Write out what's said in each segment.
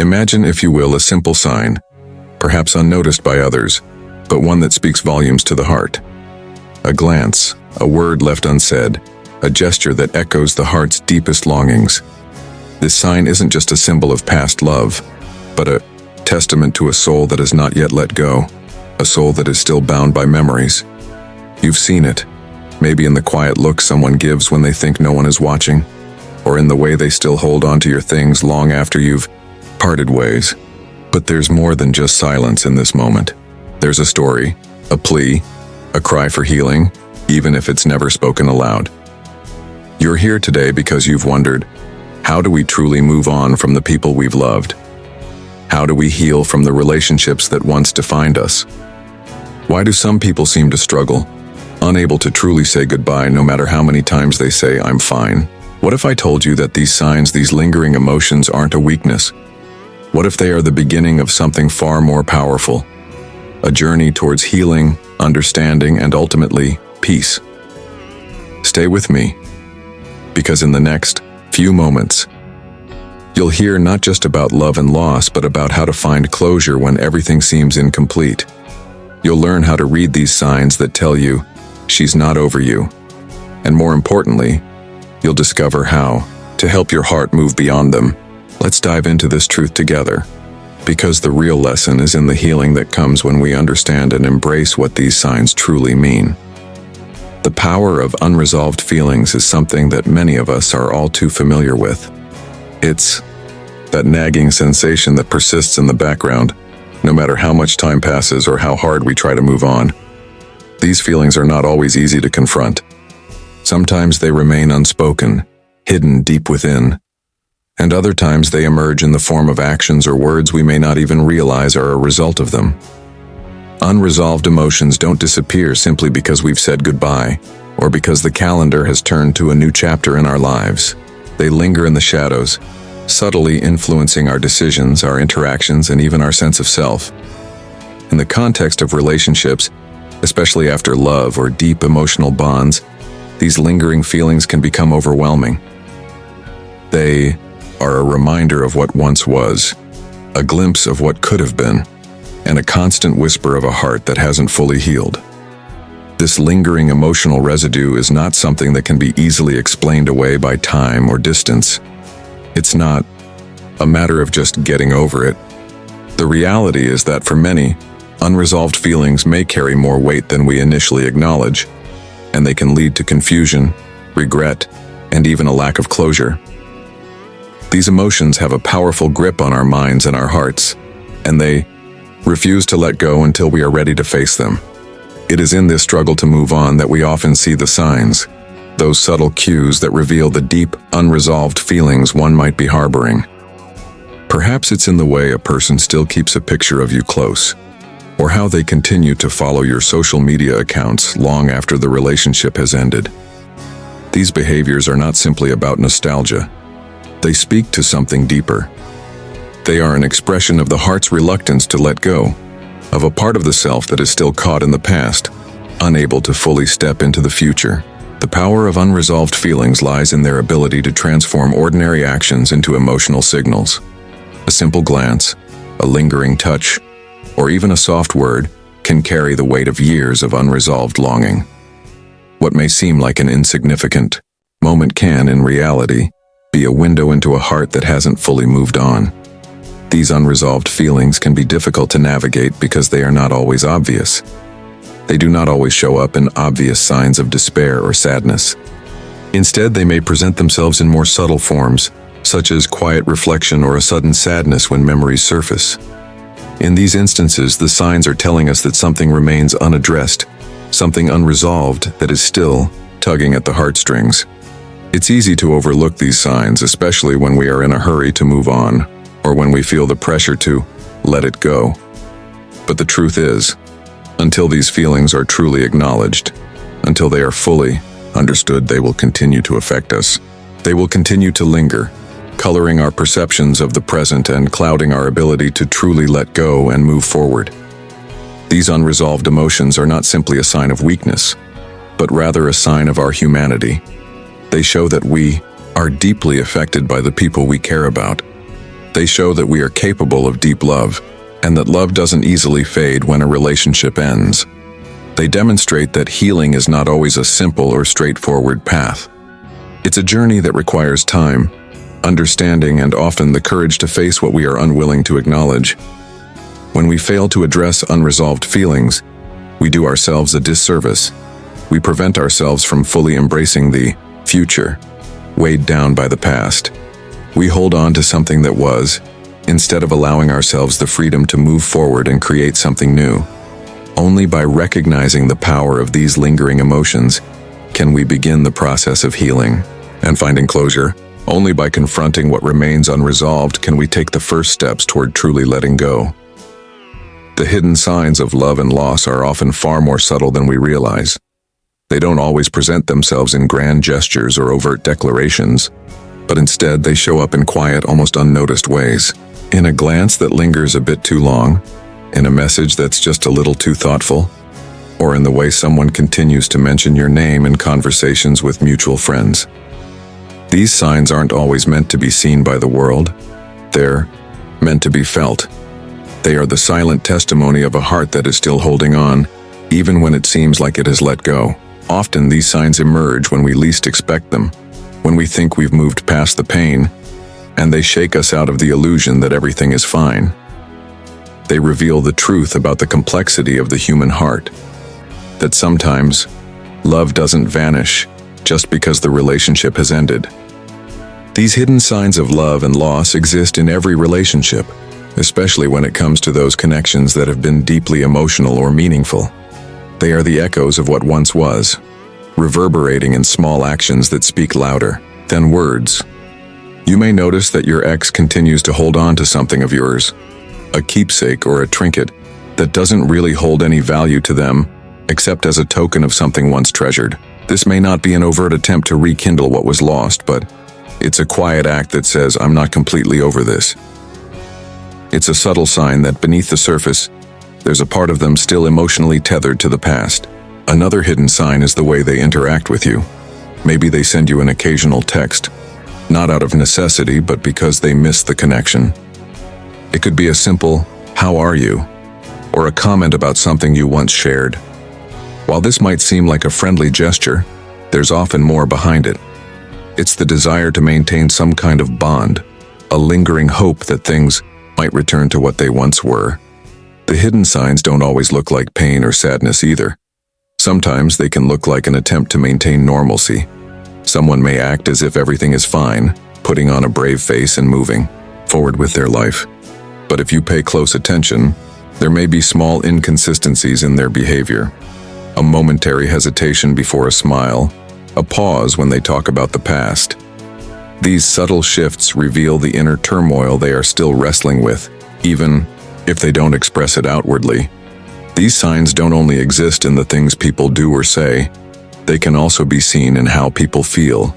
Imagine, if you will, a simple sign, perhaps unnoticed by others, but one that speaks volumes to the heart. A glance, a word left unsaid, a gesture that echoes the heart's deepest longings. This sign isn't just a symbol of past love, but a testament to a soul that has not yet let go, a soul that is still bound by memories. You've seen it, maybe in the quiet look someone gives when they think no one is watching, or in the way they still hold on to your things long after you've parted ways. But there's more than just silence in this moment. There's a story, a plea, a cry for healing, even if it's never spoken aloud. You're here today because you've wondered, how do we truly move on from the people we've loved? How do we heal from the relationships that once defined us? Why do some people seem to struggle, unable to truly say goodbye no matter how many times they say, "I'm fine"? What if I told you that these signs, these lingering emotions, aren't a weakness? What if they are the beginning of something far more powerful? A journey towards healing, understanding, and ultimately, peace. Stay with me, because in the next few moments, you'll hear not just about love and loss, but about how to find closure when everything seems incomplete. You'll learn how to read these signs that tell you she's not over you. And more importantly, you'll discover how to help your heart move beyond them. Let's dive into this truth together, because the real lesson is in the healing that comes when we understand and embrace what these signs truly mean. The power of unresolved feelings is something that many of us are all too familiar with. It's that nagging sensation that persists in the background, no matter how much time passes or how hard we try to move on. These feelings are not always easy to confront. Sometimes they remain unspoken, hidden deep within, and other times they emerge in the form of actions or words we may not even realize are a result of them. Unresolved emotions don't disappear simply because we've said goodbye, or because the calendar has turned to a new chapter in our lives. They linger in the shadows, subtly influencing our decisions, our interactions, and even our sense of self. In the context of relationships, especially after love or deep emotional bonds, these lingering feelings can become overwhelming. They are a reminder of what once was, a glimpse of what could have been, and a constant whisper of a heart that hasn't fully healed. This lingering emotional residue is not something that can be easily explained away by time or distance. It's not a matter of just getting over it. The reality is that for many, unresolved feelings may carry more weight than we initially acknowledge, and they can lead to confusion, regret, and even a lack of closure. These emotions have a powerful grip on our minds and our hearts, and they refuse to let go until we are ready to face them. It is in this struggle to move on that we often see the signs, those subtle cues that reveal the deep, unresolved feelings one might be harboring. Perhaps it's in the way a person still keeps a picture of you close, or how they continue to follow your social media accounts long after the relationship has ended. These behaviors are not simply about nostalgia. They speak to something deeper. They are an expression of the heart's reluctance to let go, of a part of the self that is still caught in the past, unable to fully step into the future. The power of unresolved feelings lies in their ability to transform ordinary actions into emotional signals. A simple glance, a lingering touch, or even a soft word can carry the weight of years of unresolved longing. What may seem like an insignificant moment can, in reality, be a window into a heart that hasn't fully moved on. These unresolved feelings can be difficult to navigate because they are not always obvious. They do not always show up in obvious signs of despair or sadness. Instead, they may present themselves in more subtle forms, such as quiet reflection or a sudden sadness when memories surface. In these instances, the signs are telling us that something remains unaddressed, something unresolved that is still tugging at the heartstrings. It's easy to overlook these signs, especially when we are in a hurry to move on, or when we feel the pressure to let it go. But the truth is, until these feelings are truly acknowledged, until they are fully understood, they will continue to affect us. They will continue to linger, coloring our perceptions of the present and clouding our ability to truly let go and move forward. These unresolved emotions are not simply a sign of weakness, but rather a sign of our humanity. They show that we are deeply affected by the people we care about, They show that we are capable of deep love, and that love doesn't easily fade when a relationship ends. They demonstrate that healing is not always a simple or straightforward path. It's a journey that requires time, understanding, and often the courage to face what we are unwilling to acknowledge. When we fail to address unresolved feelings, we do ourselves a disservice. We prevent ourselves from fully embracing the future, weighed down by the past. We hold on to something that was, instead of allowing ourselves the freedom to move forward and create something new. Only by recognizing the power of these lingering emotions can we begin the process of healing and finding closure. Only by confronting what remains unresolved can we take the first steps toward truly letting go. The hidden signs of love and loss are often far more subtle than we realize. They don't always present themselves in grand gestures or overt declarations, but instead they show up in quiet, almost unnoticed ways. In a glance that lingers a bit too long, in a message that's just a little too thoughtful, or in the way someone continues to mention your name in conversations with mutual friends. These signs aren't always meant to be seen by the world. They're meant to be felt. They are the silent testimony of a heart that is still holding on, even when it seems like it has let go. Often these signs emerge when we least expect them, when we think we've moved past the pain, and they shake us out of the illusion that everything is fine. They reveal the truth about the complexity of the human heart, that sometimes love doesn't vanish just because the relationship has ended. These hidden signs of love and loss exist in every relationship, especially when it comes to those connections that have been deeply emotional or meaningful. They are the echoes of what once was, reverberating in small actions that speak louder than words. You may notice that your ex continues to hold on to something of yours, a keepsake or a trinket that doesn't really hold any value to them, except as a token of something once treasured. This may not be an overt attempt to rekindle what was lost, but it's a quiet act that says, "I'm not completely over this." It's a subtle sign that beneath the surface, there's a part of them still emotionally tethered to the past. Another hidden sign is the way they interact with you. Maybe they send you an occasional text, not out of necessity, but because they miss the connection. It could be a simple, "How are you?" or a comment about something you once shared. While this might seem like a friendly gesture, there's often more behind it. It's the desire to maintain some kind of bond, a lingering hope that things might return to what they once were. The hidden signs don't always look like pain or sadness either. Sometimes they can look like an attempt to maintain normalcy. Someone may act as if everything is fine, putting on a brave face and moving forward with their life. But if you pay close attention, there may be small inconsistencies in their behavior. A momentary hesitation before a smile, a pause when they talk about the past. These subtle shifts reveal the inner turmoil they are still wrestling with, even if they don't express it outwardly. These signs don't only exist in the things people do or say, they can also be seen in how people feel.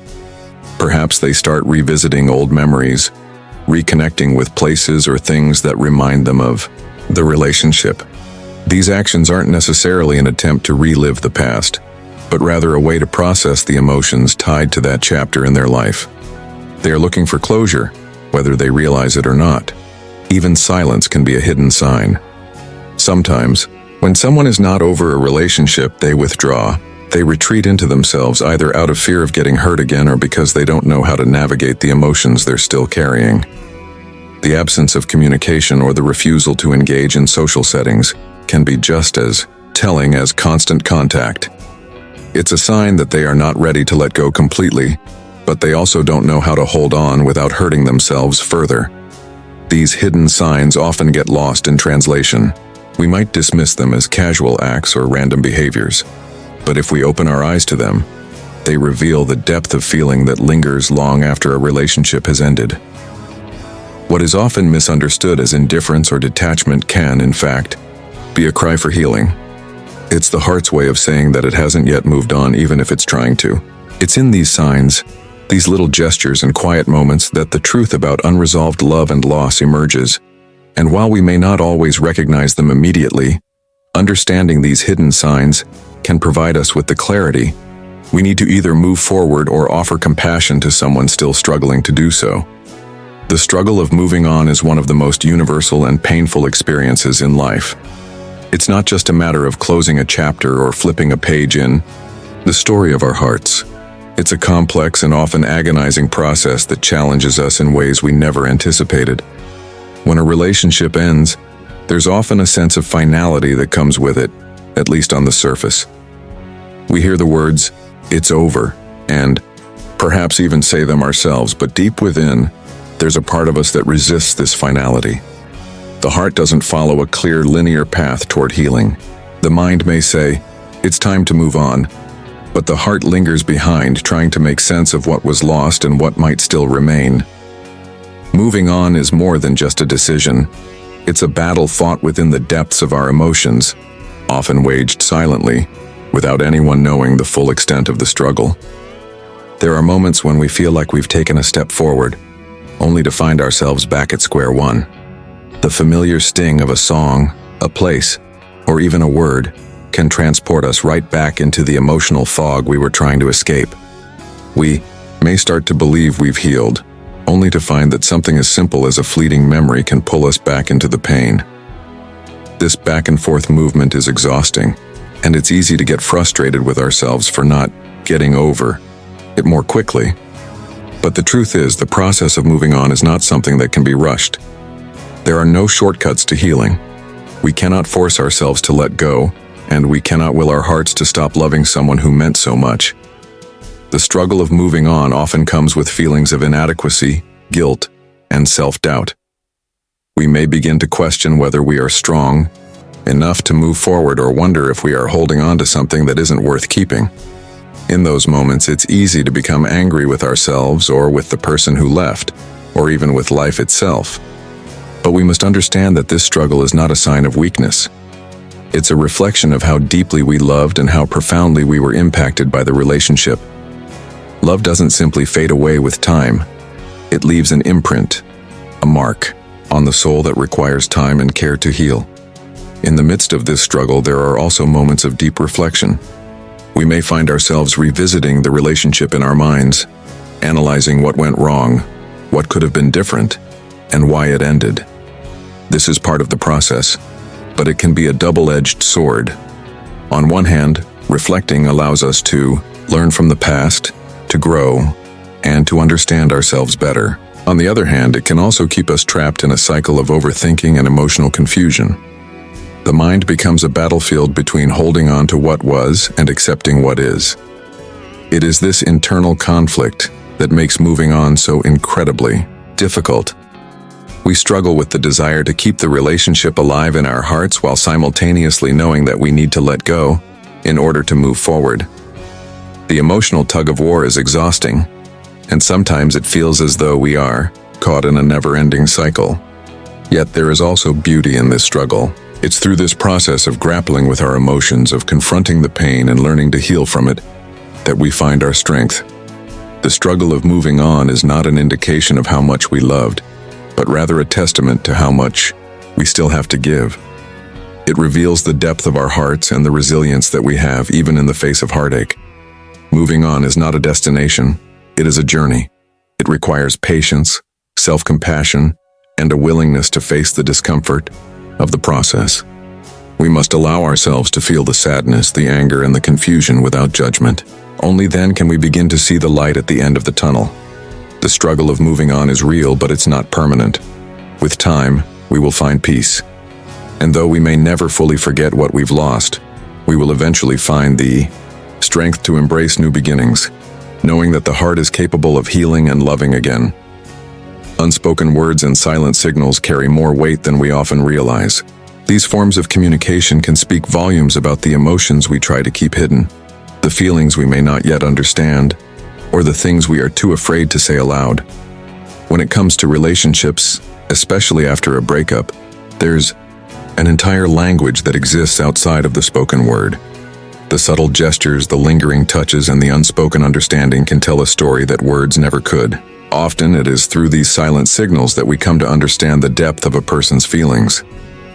Perhaps they start revisiting old memories, reconnecting with places or things that remind them of the relationship. These actions aren't necessarily an attempt to relive the past, but rather a way to process the emotions tied to that chapter in their life. They are looking for closure, whether they realize it or not. Even silence can be a hidden sign. Sometimes, when someone is not over a relationship, they withdraw. They retreat into themselves, either out of fear of getting hurt again or because they don't know how to navigate the emotions they're still carrying. The absence of communication or the refusal to engage in social settings can be just as telling as constant contact. It's a sign that they are not ready to let go completely, but they also don't know how to hold on without hurting themselves further. These hidden signs often get lost in translation. We might dismiss them as casual acts or random behaviors, but if we open our eyes to them, they reveal the depth of feeling that lingers long after a relationship has ended. What is often misunderstood as indifference or detachment can, in fact, be a cry for healing. It's the heart's way of saying that it hasn't yet moved on, even if it's trying to. It's in these signs, these little gestures and quiet moments, that the truth about unresolved love and loss emerges. And while we may not always recognize them immediately, understanding these hidden signs can provide us with the clarity we need to either move forward or offer compassion to someone still struggling to do so. The struggle of moving on is one of the most universal and painful experiences in life. It's not just a matter of closing a chapter or flipping a page in the story of our hearts. It's a complex and often agonizing process that challenges us in ways we never anticipated. When a relationship ends, there's often a sense of finality that comes with it, at least on the surface. We hear the words, "It's over," and perhaps even say them ourselves, but deep within, there's a part of us that resists this finality. The heart doesn't follow a clear linear path toward healing. The mind may say, "It's time to move on," but the heart lingers behind, trying to make sense of what was lost and what might still remain. Moving on is more than just a decision. It's a battle fought within the depths of our emotions, often waged silently, without anyone knowing the full extent of the struggle. There are moments when we feel like we've taken a step forward, only to find ourselves back at square one. The familiar sting of a song, a place, or even a word can transport us right back into the emotional fog we were trying to escape. We may start to believe we've healed, only to find that something as simple as a fleeting memory can pull us back into the pain. This back and forth movement is exhausting, and it's easy to get frustrated with ourselves for not getting over it more quickly. But the truth is, the process of moving on is not something that can be rushed. There are no shortcuts to healing. We cannot force ourselves to let go, and we cannot will our hearts to stop loving someone who meant so much. The struggle of moving on often comes with feelings of inadequacy, guilt, and self-doubt. We may begin to question whether we are strong enough to move forward or wonder if we are holding on to something that isn't worth keeping. In those moments, it's easy to become angry with ourselves or with the person who left, or even with life itself. But we must understand that this struggle is not a sign of weakness. It's a reflection of how deeply we loved and how profoundly we were impacted by the relationship. Love doesn't simply fade away with time. It leaves an imprint, a mark, on the soul that requires time and care to heal. In the midst of this struggle, there are also moments of deep reflection. We may find ourselves revisiting the relationship in our minds, analyzing what went wrong, what could have been different, and why it ended. This is part of the process, but it can be a double-edged sword. On one hand, reflecting allows us to learn from the past, to grow, and to understand ourselves better. On the other hand, it can also keep us trapped in a cycle of overthinking and emotional confusion. The mind becomes a battlefield between holding on to what was and accepting what is. It is this internal conflict that makes moving on so incredibly difficult. We struggle with the desire to keep the relationship alive in our hearts while simultaneously knowing that we need to let go in order to move forward. The emotional tug-of-war is exhausting, and sometimes it feels as though we are caught in a never-ending cycle. Yet there is also beauty in this struggle. It's through this process of grappling with our emotions, of confronting the pain and learning to heal from it, that we find our strength. The struggle of moving on is not an indication of how much we loved, but rather a testament to how much we still have to give. It reveals the depth of our hearts and the resilience that we have even in the face of heartache. Moving on is not a destination, it is a journey. It requires patience, self-compassion, and a willingness to face the discomfort of the process. We must allow ourselves to feel the sadness, the anger, and the confusion without judgment. Only then can we begin to see the light at the end of the tunnel. The struggle of moving on is real, but it's not permanent. With time, we will find peace. And though we may never fully forget what we've lost, we will eventually find the strength to embrace new beginnings, knowing that the heart is capable of healing and loving again. Unspoken words and silent signals carry more weight than we often realize. These forms of communication can speak volumes about the emotions we try to keep hidden, the feelings we may not yet understand, or the things we are too afraid to say aloud. When it comes to relationships, especially after a breakup, there's an entire language that exists outside of the spoken word. The subtle gestures, the lingering touches, and the unspoken understanding can tell a story that words never could. Often it is through these silent signals that we come to understand the depth of a person's feelings.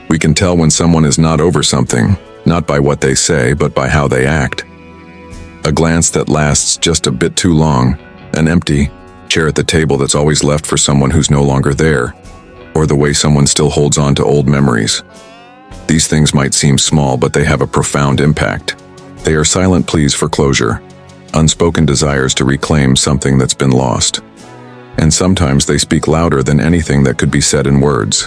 We can tell when someone is not over something, not by what they say, but by how they act. A glance that lasts just a bit too long, an empty, chair at the table that's always left for someone who's no longer there, or the way someone still holds on to old memories. These things might seem small, but they have a profound impact. They are silent pleas for closure, unspoken desires to reclaim something that's been lost. And sometimes they speak louder than anything that could be said in words.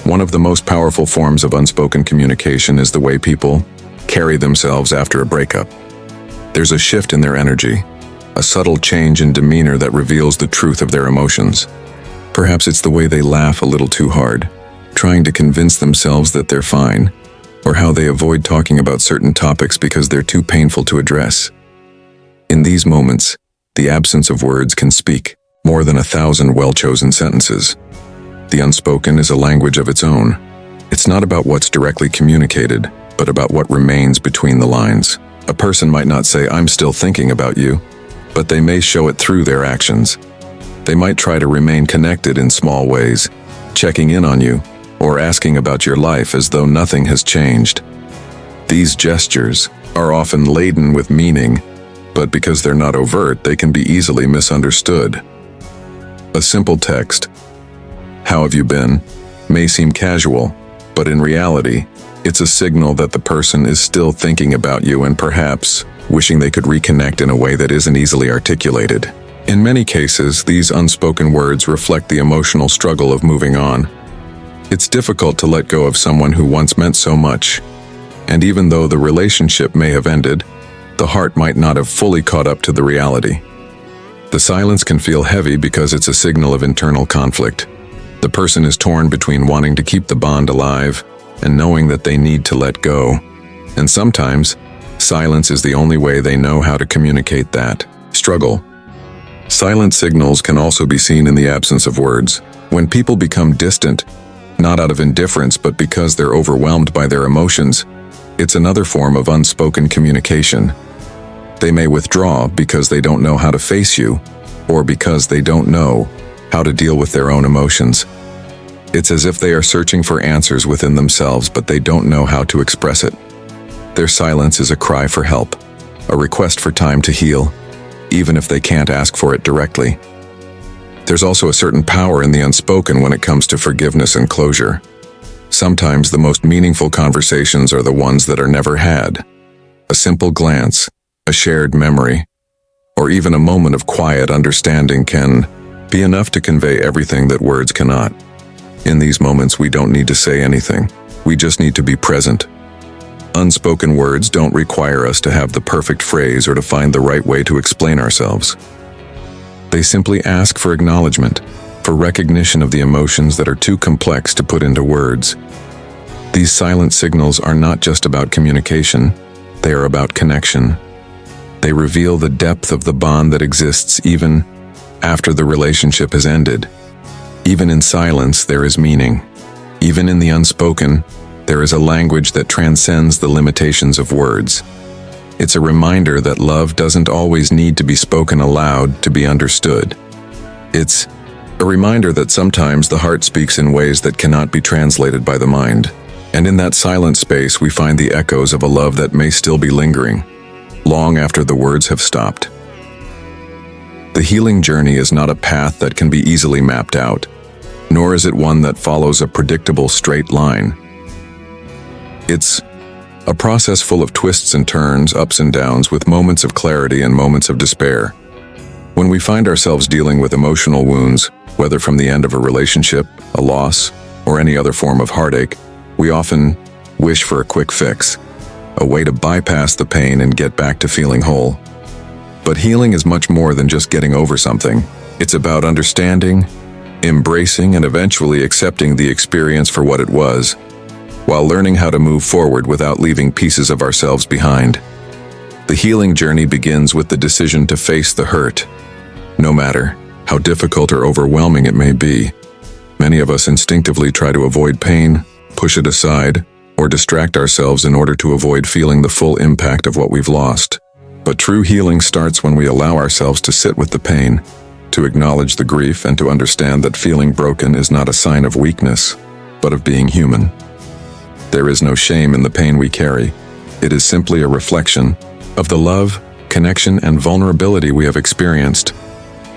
One of the most powerful forms of unspoken communication is the way people carry themselves after a breakup. There's a shift in their energy, a subtle change in demeanor that reveals the truth of their emotions. Perhaps it's the way they laugh a little too hard, trying to convince themselves that they're fine, or how they avoid talking about certain topics because they're too painful to address. In these moments, the absence of words can speak more than 1,000 well-chosen sentences. The unspoken is a language of its own. It's not about what's directly communicated, but about what remains between the lines. A person might not say, "I'm still thinking about you," but they may show it through their actions. They might try to remain connected in small ways, checking in on you, or asking about your life as though nothing has changed. These gestures are often laden with meaning, but because they're not overt, they can be easily misunderstood. A simple text, "How have you been?" may seem casual, but in reality, it's a signal that the person is still thinking about you and perhaps wishing they could reconnect in a way that isn't easily articulated. In many cases, these unspoken words reflect the emotional struggle of moving on. It's difficult to let go of someone who once meant so much, and even though the relationship may have ended, the heart might not have fully caught up to the reality. The silence can feel heavy because it's a signal of internal conflict. The person is torn between wanting to keep the bond alive and knowing that they need to let go. And sometimes, silence is the only way they know how to communicate that struggle. Silent signals can also be seen in the absence of words. When people become distant, not out of indifference but because they're overwhelmed by their emotions, it's another form of unspoken communication. They may withdraw because they don't know how to face you, or because they don't know how to deal with their own emotions. It's as if they are searching for answers within themselves, but they don't know how to express it. Their silence is a cry for help, a request for time to heal, even if they can't ask for it directly. There's also a certain power in the unspoken when it comes to forgiveness and closure. Sometimes the most meaningful conversations are the ones that are never had. A simple glance, a shared memory, or even a moment of quiet understanding can be enough to convey everything that words cannot. In these moments, we don't need to say anything. We just need to be present. Unspoken words don't require us to have the perfect phrase or to find the right way to explain ourselves. They simply ask for acknowledgement, for recognition of the emotions that are too complex to put into words. These silent signals are not just about communication, they are about connection. They reveal the depth of the bond that exists even after the relationship has ended. Even in silence, there is meaning. Even in the unspoken, there is a language that transcends the limitations of words. It's a reminder that love doesn't always need to be spoken aloud to be understood. It's a reminder that sometimes the heart speaks in ways that cannot be translated by the mind. And in that silent space, we find the echoes of a love that may still be lingering, long after the words have stopped. The healing journey is not a path that can be easily mapped out, nor is it one that follows a predictable straight line. It's a process full of twists and turns, ups and downs, with moments of clarity and moments of despair. When we find ourselves dealing with emotional wounds, whether from the end of a relationship, a loss, or any other form of heartache, we often wish for a quick fix, a way to bypass the pain and get back to feeling whole. But healing is much more than just getting over something. It's about understanding, embracing, and eventually accepting the experience for what it was, while learning how to move forward without leaving pieces of ourselves behind. The healing journey begins with the decision to face the hurt. No matter how difficult or overwhelming it may be, many of us instinctively try to avoid pain, push it aside, or distract ourselves in order to avoid feeling the full impact of what we've lost. But true healing starts when we allow ourselves to sit with the pain, to acknowledge the grief, and to understand that feeling broken is not a sign of weakness, but of being human. There is no shame in the pain we carry. It is simply a reflection of the love, connection, and vulnerability we have experienced.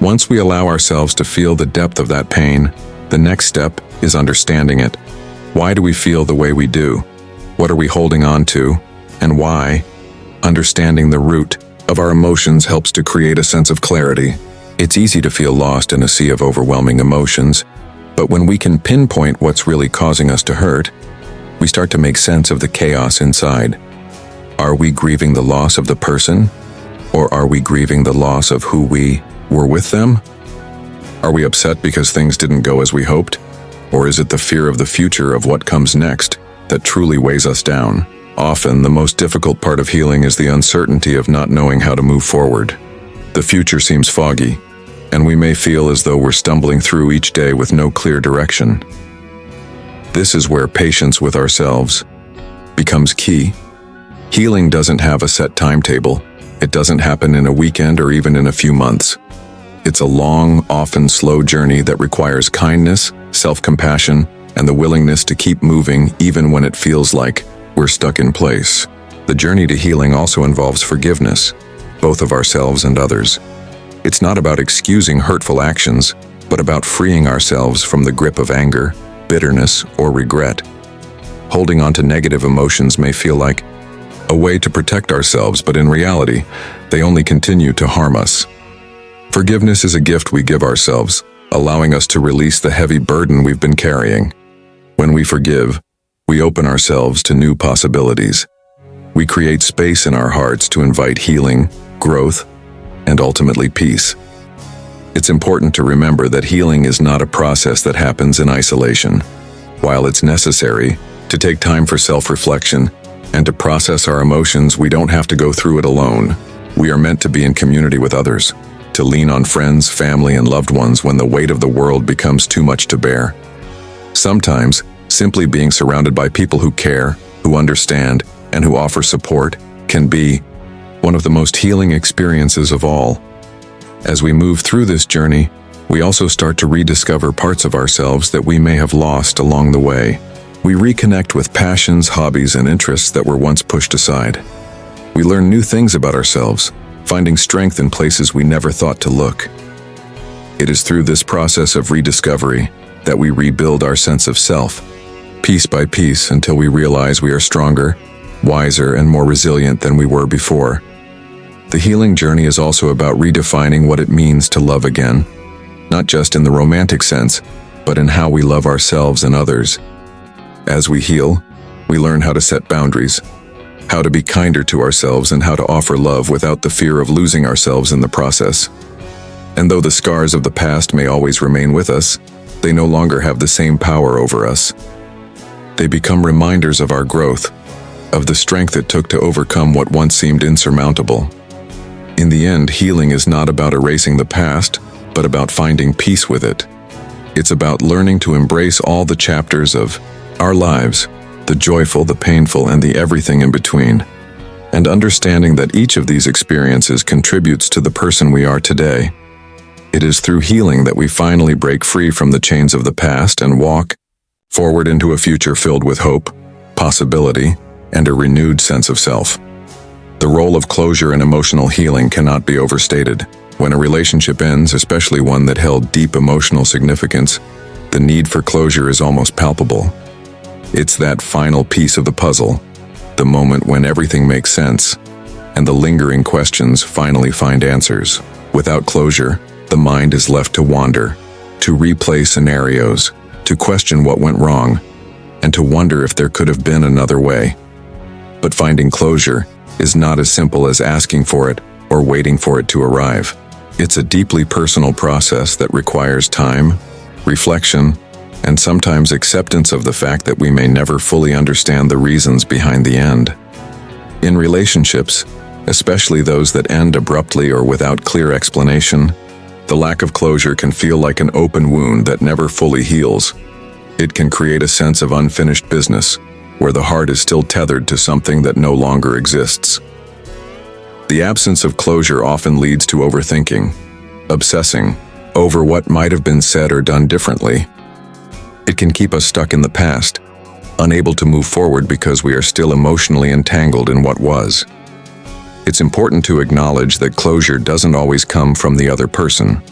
Once we allow ourselves to feel the depth of that pain, the next step is understanding it. Why do we feel the way we do? What are we holding on to? And why? Understanding the root of our emotions helps to create a sense of clarity. It's easy to feel lost in a sea of overwhelming emotions, but when we can pinpoint what's really causing us to hurt, we start to make sense of the chaos inside. Are we grieving the loss of the person, or are we grieving the loss of who we were with them? Are we upset because things didn't go as we hoped? Or is it the fear of the future of what comes next that truly weighs us down? Often, the most difficult part of healing is the uncertainty of not knowing how to move forward. The future seems foggy, and we may feel as though we're stumbling through each day with no clear direction. This is where patience with ourselves becomes key. Healing doesn't have a set timetable. It doesn't happen in a weekend or even in a few months. It's a long, often slow journey that requires kindness, self-compassion, and the willingness to keep moving even when it feels like we're stuck in place. The journey to healing also involves forgiveness, both of ourselves and others. It's not about excusing hurtful actions, but about freeing ourselves from the grip of anger, bitterness, or regret. Holding on to negative emotions may feel like a way to protect ourselves, but in reality, they only continue to harm us. Forgiveness is a gift we give ourselves, allowing us to release the heavy burden we've been carrying. When we forgive, we open ourselves to new possibilities. We create space in our hearts to invite healing, growth, and ultimately peace. It's important to remember that healing is not a process that happens in isolation. While it's necessary to take time for self-reflection and to process our emotions, we don't have to go through it alone. We are meant to be in community with others, to lean on friends, family, and loved ones when the weight of the world becomes too much to bear. Sometimes, simply being surrounded by people who care, who understand, and who offer support can be one of the most healing experiences of all. As we move through this journey, we also start to rediscover parts of ourselves that we may have lost along the way. We reconnect with passions, hobbies, and interests that were once pushed aside. We learn new things about ourselves, finding strength in places we never thought to look. It is through this process of rediscovery that we rebuild our sense of self, piece by piece, until we realize we are stronger, wiser, and more resilient than we were before. The healing journey is also about redefining what it means to love again, not just in the romantic sense, but in how we love ourselves and others. As we heal, we learn how to set boundaries, how to be kinder to ourselves, and how to offer love without the fear of losing ourselves in the process. And though the scars of the past may always remain with us, they no longer have the same power over us. They become reminders of our growth, of the strength it took to overcome what once seemed insurmountable. In the end, healing is not about erasing the past, but about finding peace with it. It's about learning to embrace all the chapters of our lives, the joyful, the painful, and the everything in between, and understanding that each of these experiences contributes to the person we are today. It is through healing that we finally break free from the chains of the past and walk forward into a future filled with hope, possibility, and a renewed sense of self. The role of closure in emotional healing cannot be overstated. When a relationship ends, especially one that held deep emotional significance, the need for closure is almost palpable. It's that final piece of the puzzle, the moment when everything makes sense, and the lingering questions finally find answers. Without closure, the mind is left to wander, to replay scenarios, to question what went wrong, and to wonder if there could have been another way. But finding closure is not as simple as asking for it or waiting for it to arrive. It's a deeply personal process that requires time, reflection, and sometimes acceptance of the fact that we may never fully understand the reasons behind the end. In relationships, especially those that end abruptly or without clear explanation, the lack of closure can feel like an open wound that never fully heals. It can create a sense of unfinished business, where the heart is still tethered to something that no longer exists. The absence of closure often leads to overthinking, obsessing over what might have been said or done differently. It can keep us stuck in the past, unable to move forward because we are still emotionally entangled in what was. It's important to acknowledge that closure doesn't always come from the other person.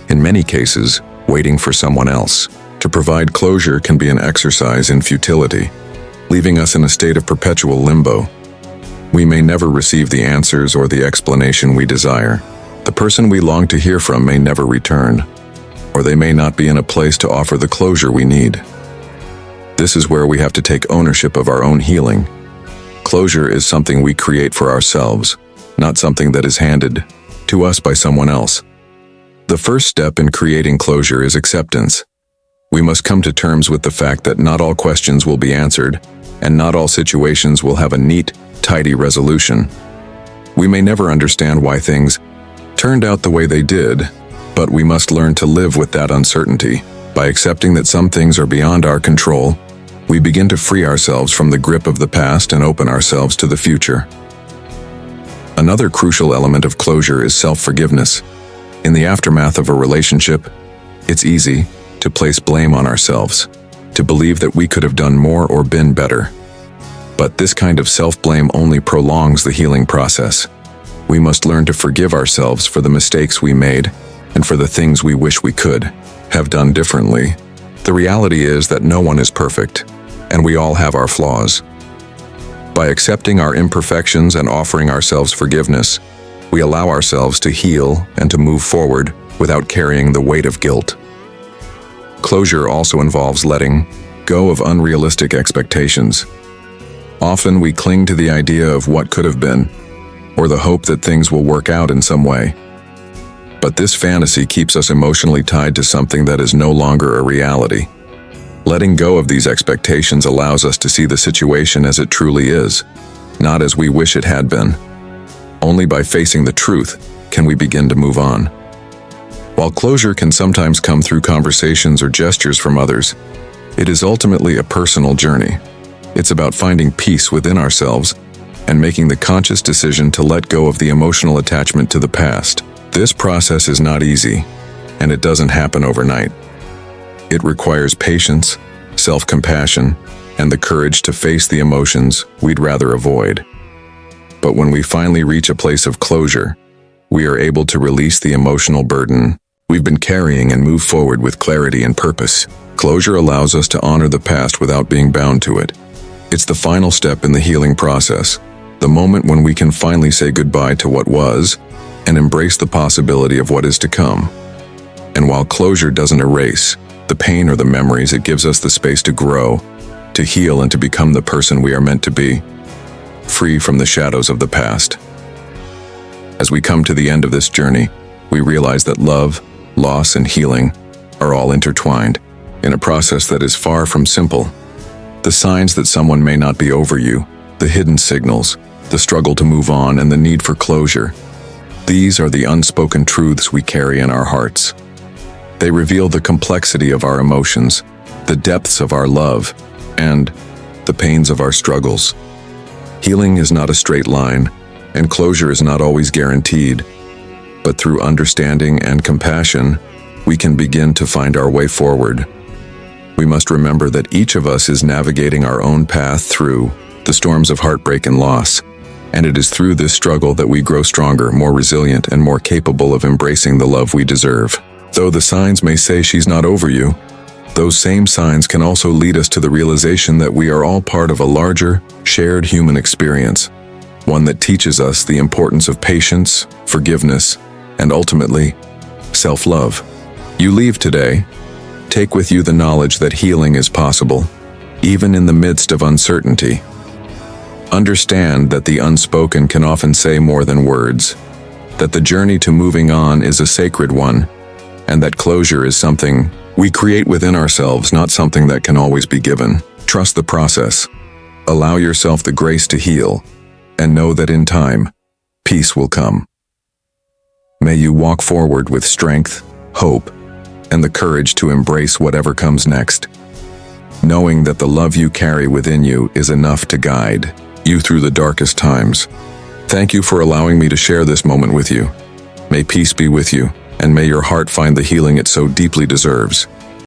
In many cases, waiting for someone else. To provide closure can be an exercise in futility, leaving us in a state of perpetual limbo. We may never receive the answers or the explanation we desire. The person we long to hear from may never return, or they may not be in a place to offer the closure we need. This is where we have to take ownership of our own healing. Closure is something we create for ourselves, not something that is handed to us by someone else. The first step in creating closure is acceptance. We must come to terms with the fact that not all questions will be answered, and not all situations will have a neat, tidy resolution. We may never understand why things turned out the way they did, but we must learn to live with that uncertainty. By accepting that some things are beyond our control, we begin to free ourselves from the grip of the past and open ourselves to the future. Another crucial element of closure is self-forgiveness. In the aftermath of a relationship, it's easy to place blame on ourselves, to believe that we could have done more or been better. But this kind of self-blame only prolongs the healing process. We must learn to forgive ourselves for the mistakes we made and for the things we wish we could have done differently. The reality is that no one is perfect, and we all have our flaws. By accepting our imperfections and offering ourselves forgiveness, we allow ourselves to heal and to move forward without carrying the weight of guilt. Closure also involves letting go of unrealistic expectations. Often we cling to the idea of what could have been, or the hope that things will work out in some way. But this fantasy keeps us emotionally tied to something that is no longer a reality. Letting go of these expectations allows us to see the situation as it truly is, not as we wish it had been. Only by facing the truth can we begin to move on. While closure can sometimes come through conversations or gestures from others, it is ultimately a personal journey. It's about finding peace within ourselves and making the conscious decision to let go of the emotional attachment to the past. This process is not easy, and it doesn't happen overnight. It requires patience, self-compassion, and the courage to face the emotions we'd rather avoid. But when we finally reach a place of closure, we are able to release the emotional burden we've been carrying and move forward with clarity and purpose. Closure allows us to honor the past without being bound to it. It's the final step in the healing process, the moment when we can finally say goodbye to what was and embrace the possibility of what is to come. And while closure doesn't erase the pain or the memories, it gives us the space to grow, to heal, and to become the person we are meant to be, free from the shadows of the past. As we come to the end of this journey, we realize that love, loss, and healing are all intertwined in a process that is far from simple. The signs that someone may not be over you, the hidden signals, the struggle to move on, and the need for closure. These are the unspoken truths we carry in our hearts. They reveal the complexity of our emotions, the depths of our love, and the pains of our struggles. Healing is not a straight line, and closure is not always guaranteed. But through understanding and compassion, we can begin to find our way forward. We must remember that each of us is navigating our own path through the storms of heartbreak and loss, and it is through this struggle that we grow stronger, more resilient, and more capable of embracing the love we deserve. Though the signs may say she's not over you, those same signs can also lead us to the realization that we are all part of a larger, shared human experience, one that teaches us the importance of patience, forgiveness, and ultimately, self-love. You leave today, take with you the knowledge that healing is possible, even in the midst of uncertainty. Understand that the unspoken can often say more than words, that the journey to moving on is a sacred one, and that closure is something we create within ourselves, not something that can always be given. Trust the process. Allow yourself the grace to heal, and know that in time, peace will come. May you walk forward with strength, hope, and the courage to embrace whatever comes next, knowing that the love you carry within you is enough to guide you through the darkest times. Thank you for allowing me to share this moment with you. May peace be with you, and may your heart find the healing it so deeply deserves.